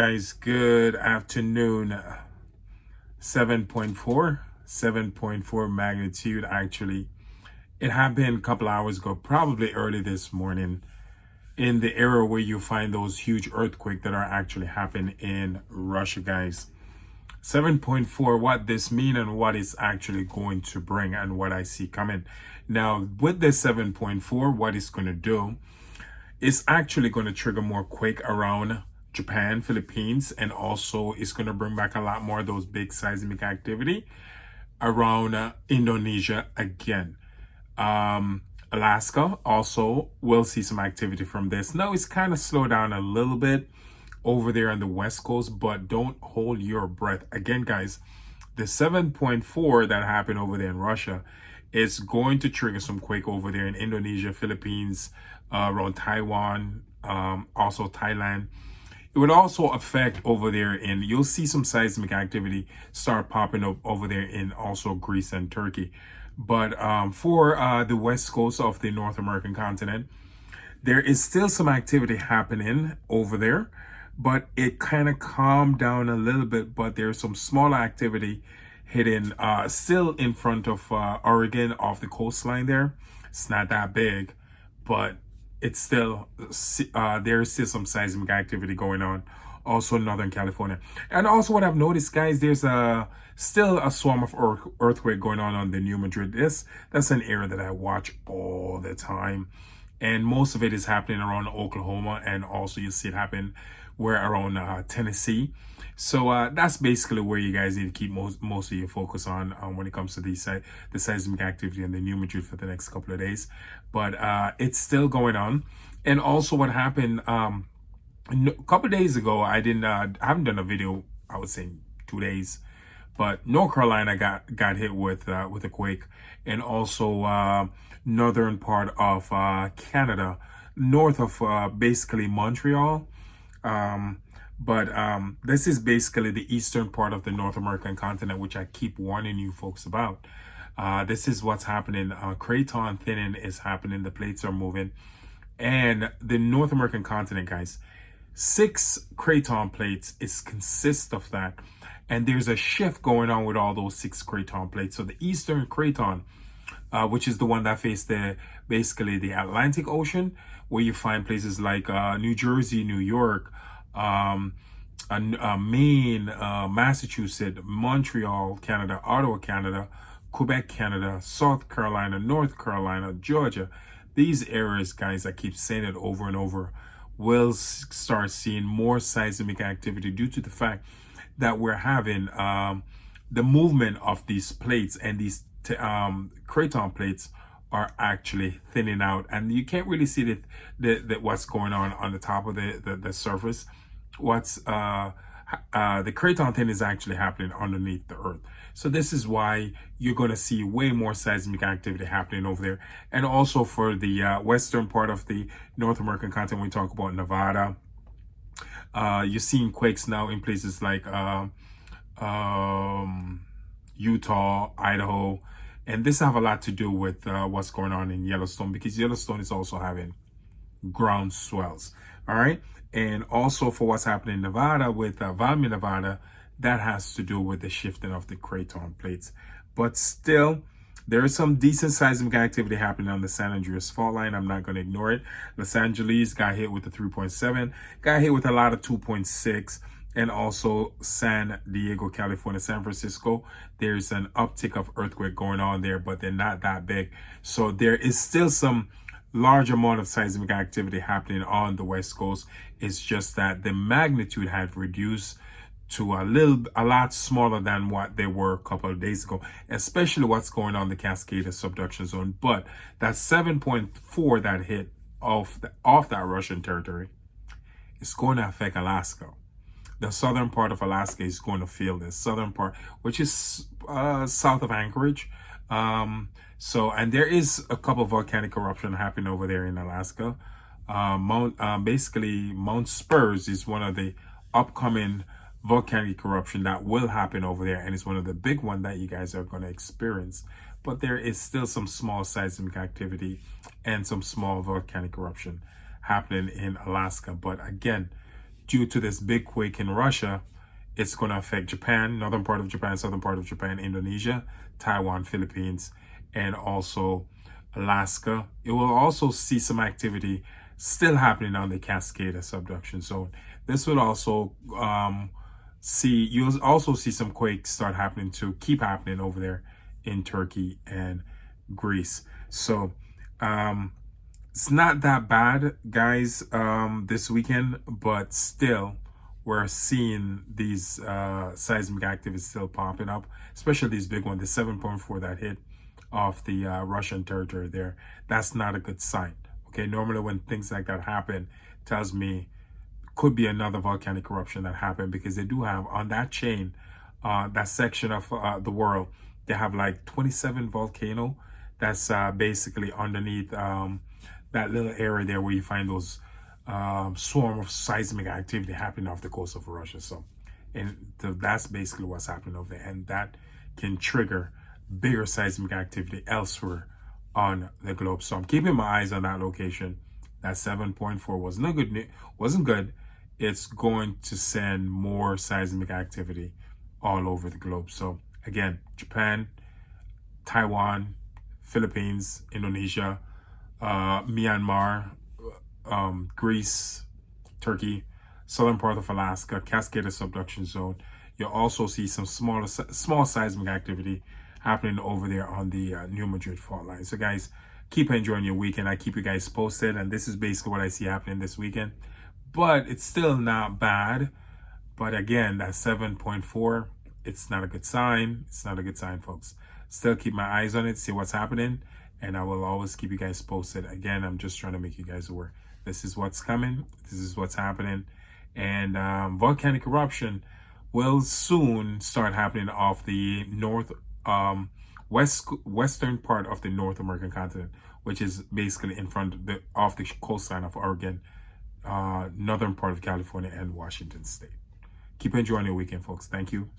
Guys, good afternoon. 7.4 magnitude. Actually, it happened a couple hours ago, probably early this morning, in the area where you find those huge earthquakes that are actually happening in Russia. Guys, 7.4, what this mean and what it's actually going to bring and what I see coming. Now with this 7.4, what it's going to do, it's actually going to trigger more quake around Japan, Philippines, and also it's going to bring back a lot more of those big seismic activity around Indonesia again. Alaska also will see some activity from this. Now it's kind of slowed down a little bit over there on the West Coast, but don't hold your breath. Again, guys, the 7.4 that happened over there in Russia is going to trigger some quake over there in Indonesia, Philippines, around Taiwan, also Thailand. It would also affect over there in, you'll see some seismic activity start popping up over there in also Greece and Turkey. But for the west coast of the North American continent, there is still some activity happening over there, but it kind of calmed down a little bit. But there's some smaller activity hidden still in front of Oregon off the coastline there. It's not that big, but it's still there's still some seismic activity going on also in Northern California. And also what I've noticed, guys, there's still a swarm of earthquake going on the New Madrid. That's an area that I watch all the time, and most of it is happening around Oklahoma, and also you see it happen where around Tennessee. So that's basically where you guys need to keep most of your focus on when it comes to the seismic activity in the New Madrid for the next couple of days. But it's still going on. And also what happened a couple of days ago, I haven't done a video, I would say 2 days, but North Carolina got hit with a quake, and also northern part of Canada, north of basically Montreal. But this is basically the eastern part of the North American continent, which I keep warning you folks about. This is what's happening. Craton thinning is happening. The plates are moving. And the North American continent, guys, 6 craton plates consists of that. And there's a shift going on with all those 6 craton plates. So the eastern craton, which is the one that faces basically the Atlantic Ocean, where you find places like New Jersey, New York, Maine, Massachusetts, Montreal, Canada, Ottawa, Canada, Quebec, Canada, South Carolina, North Carolina, Georgia. These areas, guys, I keep saying it over and over, will start seeing more seismic activity due to the fact that we're having the movement of these plates, and these craton plates are actually thinning out, and you can't really see the what's going on the top of the surface. What's the craton thin is actually happening underneath the earth. So this is why you're going to see way more seismic activity happening over there. And also for the western part of the North American continent, we talk about Nevada. You're seeing quakes now in places like Utah, Idaho. And this have a lot to do with what's going on in Yellowstone, because Yellowstone is also having ground swells. All right. And also for what's happening in Nevada with Valmy, Nevada, that has to do with the shifting of the craton plates. But still, there is some decent seismic activity happening on the San Andreas fault line. I'm not going to ignore it. Los Angeles got hit with the 3.7, got hit with a lot of 2.6. And also San Diego, California, San Francisco, there's an uptick of earthquake going on there, but they're not that big. So there is still some large amount of seismic activity happening on the West Coast. It's just that the magnitude had reduced to a lot smaller than what they were a couple of days ago, especially what's going on in the Cascade subduction zone. But that 7.4 that hit off that Russian territory is going to affect Alaska. The southern part of Alaska is going to feel this. Southern part, which is south of Anchorage. And there is a couple of volcanic eruption happening over there in Alaska. Basically, Mount Spurs is one of the upcoming volcanic eruption that will happen over there, and it's one of the big one that you guys are going to experience. But there is still some small seismic activity and some small volcanic eruption happening in Alaska. But again, due to this big quake in Russia, it's going to affect Japan, northern part of Japan, southern part of Japan, Indonesia, Taiwan, Philippines, and also Alaska. It will also see some activity still happening on the Cascade subduction zone. This will also you'll also see some quakes start happening to keep happening over there in Turkey and Greece. So it's not that bad, guys, this weekend, but still we're seeing these seismic activities still popping up, especially these big ones, the 7.4 that hit off the Russian territory there. That's not a good sign. Okay, normally when things like that happen, tells me could be another volcanic eruption that happened, because they do have on that chain, that section of the world, they have like 27 volcano that's basically underneath that little area there where you find those swarm of seismic activity happening off the coast of Russia. So, and that's basically what's happening over there, and that can trigger bigger seismic activity elsewhere on the globe. So I'm keeping my eyes on that location. That 7.4 wasn't good. It's going to send more seismic activity all over the globe. So again, Japan, Taiwan, Philippines, Indonesia, Myanmar, Greece, Turkey, southern part of Alaska, Cascade subduction zone. You'll also see some small seismic activity happening over there on the New Madrid fault line. So guys, keep enjoying your weekend. I keep you guys posted, and this is basically what I see happening this weekend. But it's still not bad. But again, that 7.4, it's not a good sign. It's not a good sign, folks. Still keep my eyes on it, see what's happening, and I will always keep you guys posted. Again, I'm just trying to make you guys aware. This is what's coming. This is what's happening. And volcanic eruption will soon start happening off the western part of the North American continent, which is basically in front of off the coastline of Oregon, northern part of California, and Washington State. Keep enjoying your weekend, folks. Thank you.